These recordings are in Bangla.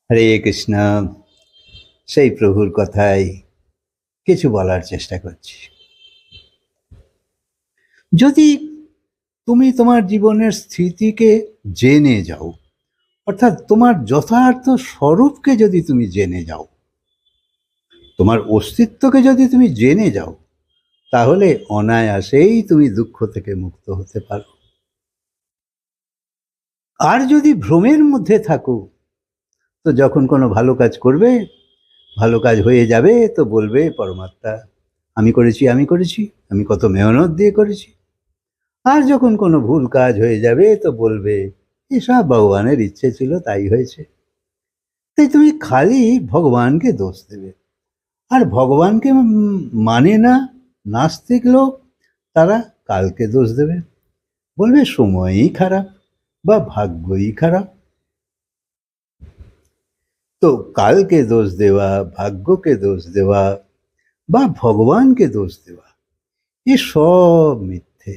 হরে কৃষ্ণ। সেই প্রভুর কথাই কিছু বলার চেষ্টা করছি। যদি তুমি তোমার জীবনের স্থিতিকে জেনে যাও, অর্থাৎ তোমার যথার্থ স্বরূপকে যদি তুমি জেনে যাও, তোমার অস্তিত্বকে যদি তুমি জেনে যাও, তাহলে অনায়াসেই তুমি দুঃখ থেকে মুক্ত হতে পারো। আর যদি ভ্রমের মধ্যে থাকো, তো যখন কোনো ভালো কাজ করবে, ভালো কাজ হয়ে যাবে, তো বলবে পরমাত্মা আমি করেছি, আমি কত মেহনত দিয়ে করেছি। আর যখন কোনো ভুল কাজ হয়ে যাবে, তো বলবে এসব ভগবানের ইচ্ছে ছিল, তাই হয়েছে। তাই তুমি খালি ভগবানকে দোষ দেবে। আর ভগবানকে মানে না নাস্তিক লোক, তারা কালকে দোষ দেবে, বলবে সময়ই খারাপ বা ভাগ্যই খারাপ। তো কালকে দোষ দেওয়া, ভাগ্যকে দোষ দেওয়া বা ভগবানকে দোষ দেওয়া, এ সব মিথ্যে।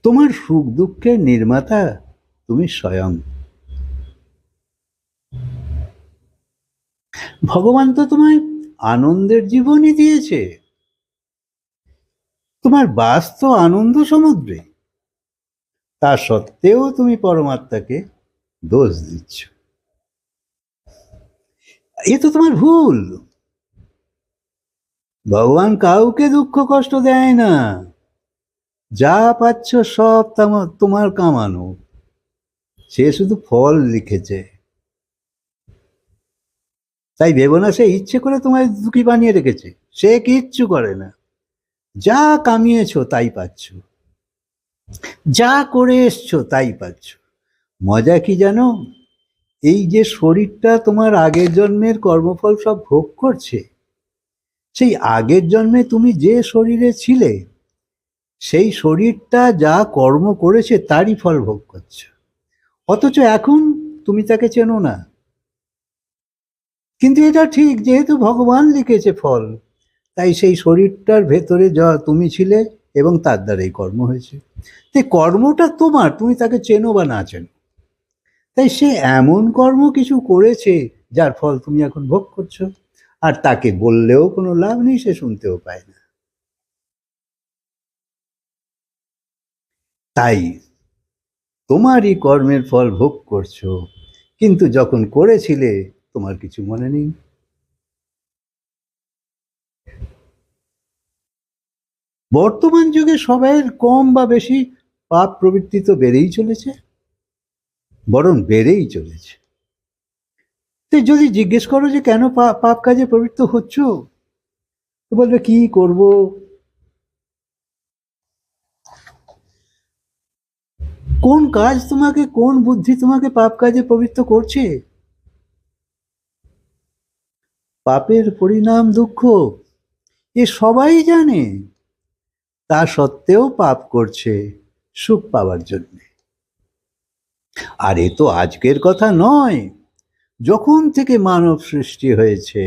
তোমার সুখ দুঃখের নির্মাতা তুমি স্বয়ং। ভগবান তো তোমায় আনন্দের জীবনই দিয়েছে। তোমার বাস তো আনন্দ সমুদ্রে। তা সত্ত্বেও তুমি পরমাত্মাকে দোষ দিচ্ছ। এ তো তোমার ভুল। ভগবান কাউকে দুঃখ কষ্ট দেয় না। যা পাচ্ছ সব তোমার কামানো। সে শুধু ফল লিখেছে। তাই ভেবো না সে ইচ্ছে করে তোমায় দুঃখী বানিয়ে রেখেছে। সে কিচ্ছু করে না। যা কামিয়েছো তাই পাচ্ছ, যা করে এসছো তাই পাচ্ছ। মজা কি জানো? এই যে শরীরটা তোমার আগের জন্মের কর্মফল সব ভোগ করছে, সেই আগের জন্মে তুমি যে শরীরে ছিলে, সেই শরীরটা যা কর্ম করেছে তারই ফল ভোগ করছে। অথচ এখন তুমি তাকে চেনো না। কিন্তু এটা ঠিক, যেহেতু ভগবান লিখেছে ফল, তাই সেই শরীরটার ভেতরে যা তুমি ছিলে এবং তার দ্বারাই কর্ম হয়েছে। তাই কর্মটা তোমার, তুমি তাকে চেনো বা না চেনো। তাই সে এমন কর্ম কিছু করেছে যার ফল তুমি এখন ভোগ করছো। আর তাকে বললেও কোনো লাভ নেই, সে শুনতেও পায় না। তাই তোমারই কর্মের ফল ভোগ করছো, কিন্তু যখন করেছিলে তোমার কিছু মনে নেই। বর্তমান যুগে সবাইয়ের কম বা বেশি পাপ প্রবৃত্তি তো বেড়েই চলেছে, বরং বেড়েই চলেছে। তো যদি জিজ্ঞেস করো যে কেন পাপ কাজে প্রবৃত্ত হচ্ছ, তো বলবে কি করব। কোন কাজ তোমাকে, কোন বুদ্ধি তোমাকে পাপ কাজে প্রবৃত্ত করছে? পাপের পরিণাম দুঃখ, এ সবাই জানে। তা সত্ত্বেও পাপ করছে সুখ পাওয়ার জন্য। আর এ তো আজকের কথা নয়, যখন থেকে মানব সৃষ্টি হয়েছে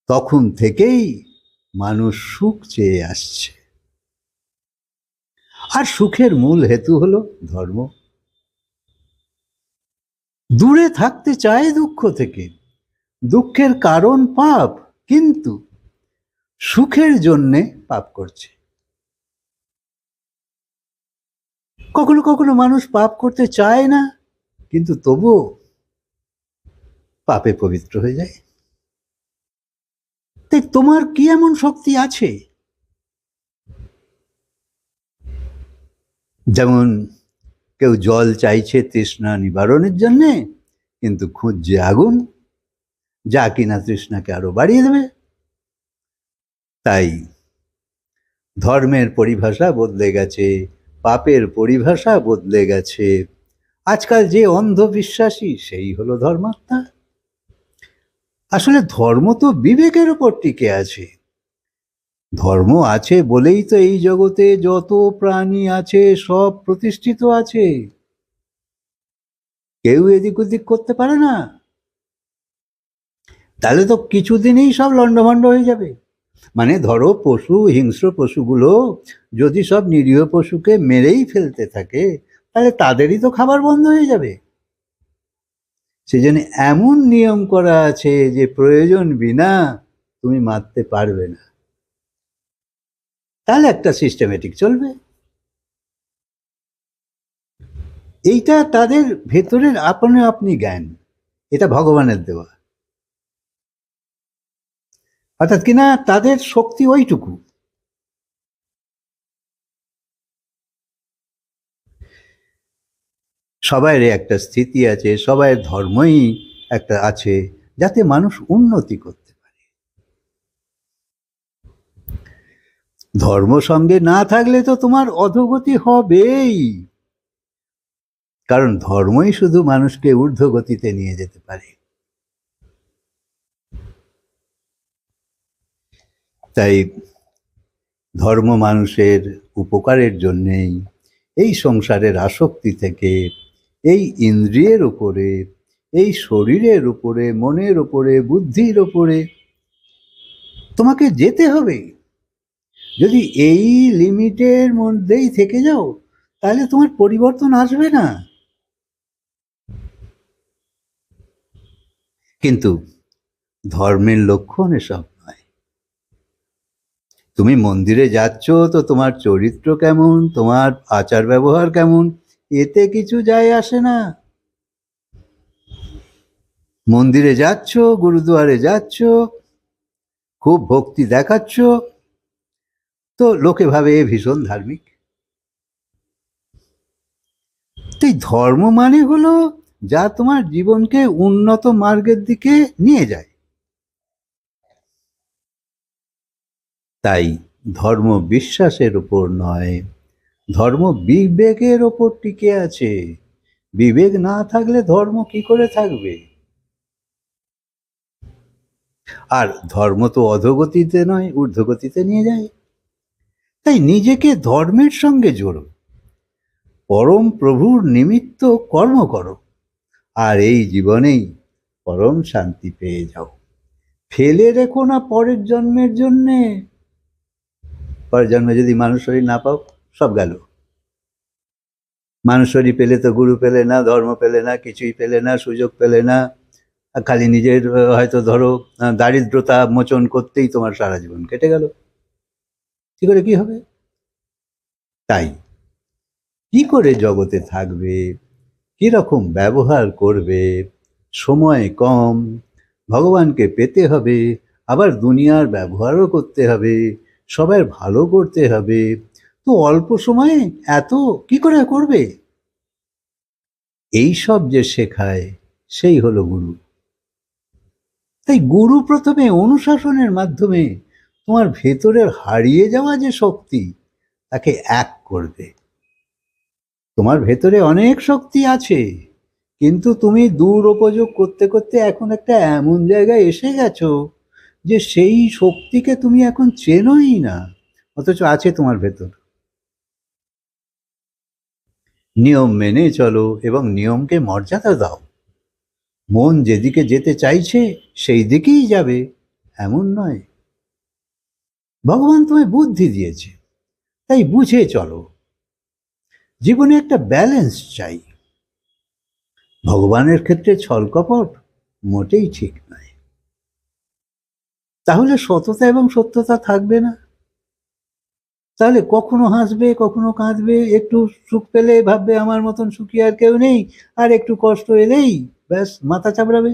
তখন থেকেই মানুষ সুখ চেয়ে আসছে। আর সুখের মূল হেতু হলো ধর্ম। দূরে থাকতে চায় দুঃখ থেকে। দুঃখের কারণ পাপ, কিন্তু সুখের জন্যে পাপ করছে। কখনো কখনো মানুষ পাপ করতে চায় না, কিন্তু তবুও পাপে পবিত্র হয়ে যায়। তাই তোমার কি এমন শক্তি আছে? যেমন কেউ জল চাইছে তৃষ্ণা নিবারণের জন্যে, কিন্তু খুঁজছে আগুন, যা কিনা তৃষ্ণাকে আরো বাড়িয়ে দেবে। তাই ধর্মের পরিভাষা বদলে গেছে, পাপের পরিভাষা বদলে গেছে। আজকাল যে অন্ধবিশ্বাসী সেই হলো ধর্মাত্মা। আসলে ধর্ম তো বিবেকের উপর টিকে আছে। ধর্ম আছে বলেই তো এই জগতে যত প্রাণী আছে সব প্রতিষ্ঠিত আছে। কেউ এদিক ওদিক করতে পারে না। তাহলে তো কিছুদিনেই সব লণ্ডভণ্ড হয়ে যাবে। মানে ধরো পশু, হিংস্র পশুগুলো যদি সব নিরীহ পশুকে মেরেই ফেলতে থাকে, তাহলে তাদেরই তো খাবার বন্ধ হয়ে যাবে। সেজন্য এমন নিয়ম করা আছে যে প্রয়োজন বিনা তুমি মারতে পারবে না, তাহলে একটা সিস্টেমেটিক চলবে। এইটা তাদের ভেতরের আপনে আপনি জ্ঞান, এটা ভগবানের দেওয়া। অর্থাৎ কিনা তাদের শক্তি ওইটুকু। সবাইয়ের একটা স্থিতি আছে, সবাই ধর্মই একটা আছে যাতে মানুষ উন্নতি করতে পারে। ধর্ম সঙ্গে না থাকলে তো তোমার অধোগতি হবেই, কারণ ধর্মই শুধু মানুষকে ঊর্ধ্বগতিতে নিয়ে যেতে পারে। তাই ধর্ম মানুষের উপকারের জন্যেই এই সংসারের আসক্তি থেকে, এই ইন্দ্রিয়ের উপরে, এই শরীরের উপরে, মনের উপরে, বুদ্ধির উপরে তোমাকে যেতে হবে। যদি এই লিমিটের মধ্যেই থেকে যাও তাহলে তোমার পরিবর্তন আসবে না। কিন্তু ধর্মের লক্ষণ এসব নয়। তুমি মন্দিরে যাচ্ছ তো তোমার চরিত্র কেমন, তোমার আচার ব্যবহার কেমন, এতে কিছু যায় আসে না। মন্দিরে যাচ্ছ, গুরুদুয়ারে যাচ্ছ, খুব ভক্তি দেখাচ্ছ, তো লোকে ভাবে এ ভীষণ ধার্মিক। তো ধর্ম মানে হলো যা তোমার জীবনকে উন্নত মার্গের দিকে নিয়ে যায়। তাই ধর্ম বিশ্বাসের উপর নয়, ধর্ম বিবেকের ওপর টিকে আছে। বিবেক না থাকলে ধর্ম কি করে থাকবে? আর ধর্ম তো অধোগতিতে নয়, ঊর্ধ্বগতিতে নিয়ে যায়। তাই নিজেকে ধর্মের সঙ্গে জোড়ো, পরম প্রভুর নিমিত্ত কর্ম করো, আর এই জীবনেই পরম শান্তি পেয়ে যাও। ফেলে রেখো না পরের জন্মের জন্যে। পরের জন্মে যদি মানুষ শরীর না পাও, সব গেল। মানুষ শরীর পেলে তো গুরু পেলে না, ধর্ম পেলে না, কিছুই পেলে না, সুযোগ পেলে না। খালি নিজের হয়তো ধরো দারিদ্রতা মোচন করতেই তোমার সারা জীবন কেটে গেল, কি করে কি হবে? তাই কি করে জগতে থাকবে, কিরকম ব্যবহার করবে, সময় কম, ভগবানকে পেতে হবে, আবার দুনিয়ার ব্যবহারও করতে হবে, সবার ভালো করতে হবে, তো অল্প সময়ে এত কি করে করবে? এই সব যে শেখায় সেই হলো গুরু। তাই গুরু প্রথমে অনুশাসনের মাধ্যমে তোমার ভেতরের হারিয়ে যাওয়া যে শক্তি তাকে এক করবে। তোমার ভেতরে অনেক শক্তি আছে, কিন্তু তুমি দুরুপযোগ করতে করতে এখন একটা এমন জায়গায় এসে গেছো যে সেই শক্তিকে তুমি এখন চেনোই না, অথচ আছে তোমার ভেতর। নিয়ম মেনে চলো এবং নিয়মকে মর্যাদা দাও। মন যেদিকে যেতে চাইছে সেই দিকেই যাবে, এমন নয়। ভগবান তোমায় বুদ্ধি দিয়েছে, তাই বুঝে চলো। জীবনে একটা ব্যালেন্স চাই। ভগবানের ক্ষেত্রে ছলকপট মোটেই ঠিক নয়। তাহলে সততা এবং সত্যতা থাকবে না। তাহলে কখনো হাসবে, কখনো কাঁদবে, একটু সুখ পেলে ভাববে আমার মতন সুখী আর কেউ নেই, আর একটু কষ্ট এলেই ব্যাস মাথা চাপড়াবে।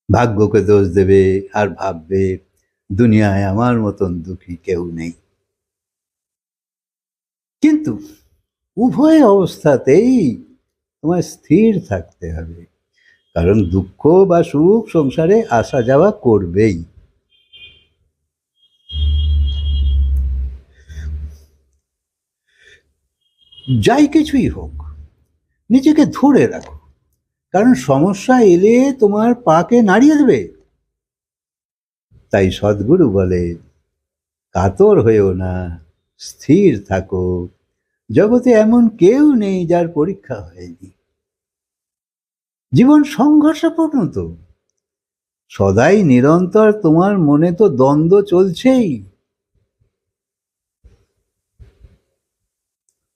ভাগ্যকে দোষ দেবে আর ভাববে দুনিয়ায় আমার মতন দুঃখী কেউ নেই। কিন্তু উভয় অবস্থাতেই তোমায় স্থির থাকতে হবে, কারণ দুঃখ বা সুখ সংসারে আসা যাওয়া করবেই। যাই কিছুই হোক, নিজেকে ধরে রাখো, কারণ সমস্যা এলে তোমার পাকে নাড়িয়ে দেবে। তাই সদ্গুরু বলে, কাতর হয়েও না, স্থির থাকো। জগতে এমন কেউ নেই যার পরীক্ষা হয়নি। জীবন সংঘর্ষপূর্ণ তো, সদাই নিরন্তর তোমার মনে তো দ্বন্দ্ব চলছেই।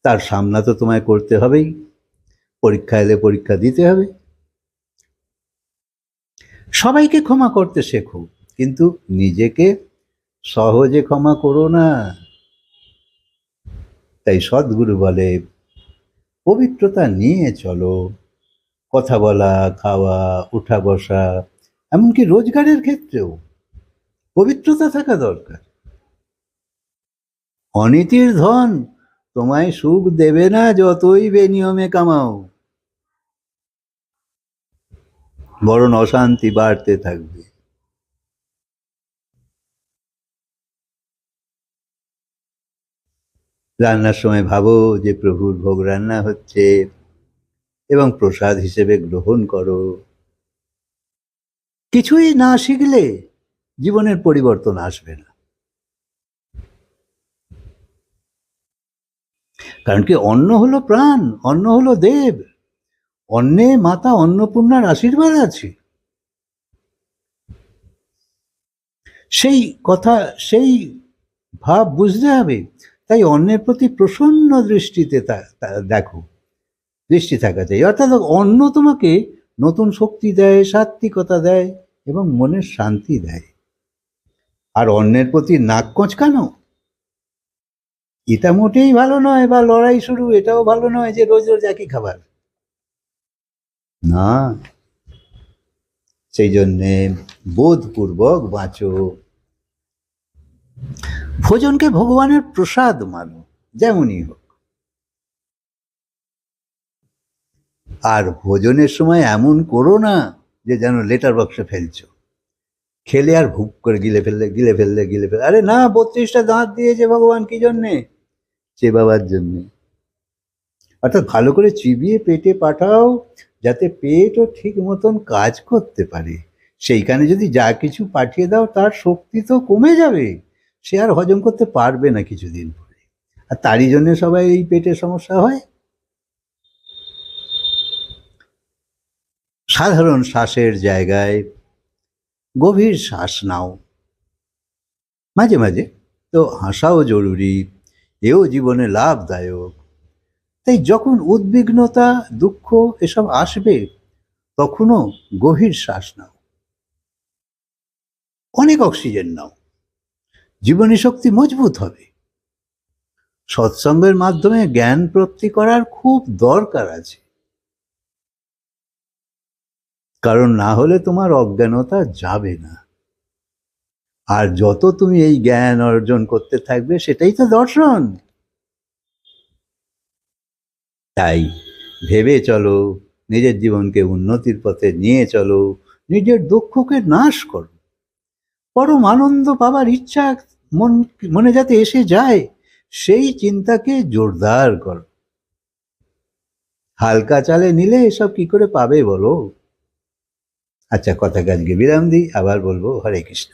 তার সামনা তো তোমায় করতে হবেই, পরীক্ষা এলে পরীক্ষা দিতে হবে। সবাইকে ক্ষমা করতে শেখো, কিন্তু নিজেকে সহজে ক্ষমা করো না। তাই সদ্গুরু বলে পবিত্রতা নিয়ে চলো, কথা বলা, খাওয়া, উঠা বসা, এমনকি রোজগারের ক্ষেত্রেও পবিত্রতা থাকা দরকার। অনীতির ধন তোমায় সুখ দেবে না, যতই বেনিয়মে কামাও, বরং অশান্তি বাড়তে থাকবে। রান্নার সময় ভাবো যে প্রভুর ভোগ রান্না হচ্ছে এবং প্রসাদ হিসেবে গ্রহণ করো। কিছুই না শিখলে জীবনের পরিবর্তন আসবে না। কারণ কি, অন্ন হলো প্রাণ, অন্ন হলো দেব, অন্নে মাতা অন্নপূর্ণার আশীর্বাদ আছে। সেই কথা, সেই ভাব বুঝতে হবে। তাই অন্নের প্রতি প্রসন্ন দৃষ্টিতে দেখো, দৃষ্টি থাকা চাই। অর্থাৎ অন্ন তোমাকে নতুন শক্তি দেয়, সাত্ত্বিকতা দেয় এবং মনের শান্তি দেয়। আর অন্যের প্রতি নাক কোঁচকানো, এটা মোটেই ভালো নয়। বা লড়াই শুরু, এটাও ভালো নয় যে রোজ রোজ একই খাবার, না। সেই জন্যে বোধপূর্বক বাঁচো, ভোজনকে ভগবানের প্রসাদ মানো, যেমনই হোক। আর ভোজনের সময় এমন করো না যে যেন লেটার বক্সে ফেলছো, খেলে আর ভুক করে গিলে ফেললে। আরে না, 32টা দাঁত দিয়েছে ভগবান কি জন্যে? চেবাবার জন্যে। অর্থাৎ ভালো করে চিবিয়ে পেটে পাঠাও, যাতে পেটও ঠিক মতন কাজ করতে পারে। সেইখানে যদি যা কিছু পাঠিয়ে দাও, তার শক্তি তো কমে যাবে, সে আর হজম করতে পারবে না কিছুদিন পরে। আর তারই জন্য সবাই এই পেটের সমস্যা হয়। সাধারণ শ্বাসের জায়গায় গভীর শ্বাস নাও, মাঝে মাঝে তো হাসাও জরুরি, এও জীবনে লাভদায়ক। তাই যখন উদ্বিগ্নতা, দুঃখ এসব আসবে, তখনও গভীর শ্বাস নাও, অনেক অক্সিজেন নাও, জীবনী শক্তি মজবুত হবে। সৎসঙ্গের মাধ্যমে জ্ঞান প্রাপ্তি করার খুব দরকার আছে, কারণ না হলে তোমার অজ্ঞানতা যাবে না। আর যত তুমি এই জ্ঞান অর্জন করতে থাকবে, সেটাই তো দর্শন। তাই ভেবে চলো, নিজের জীবনকে উন্নতির পথে নিয়ে চলো, নিজের দুঃখকে নাশ করো। পরম আনন্দ পাবার ইচ্ছা মনে যাতে এসে যায়, সেই চিন্তাকে জোরদার করো। হালকা চালে নিলে এসব কি করে পাবে বলো? আচ্ছা, কথাকে আজকে বিরাম দিই, আবার বলবো। হরে কৃষ্ণ।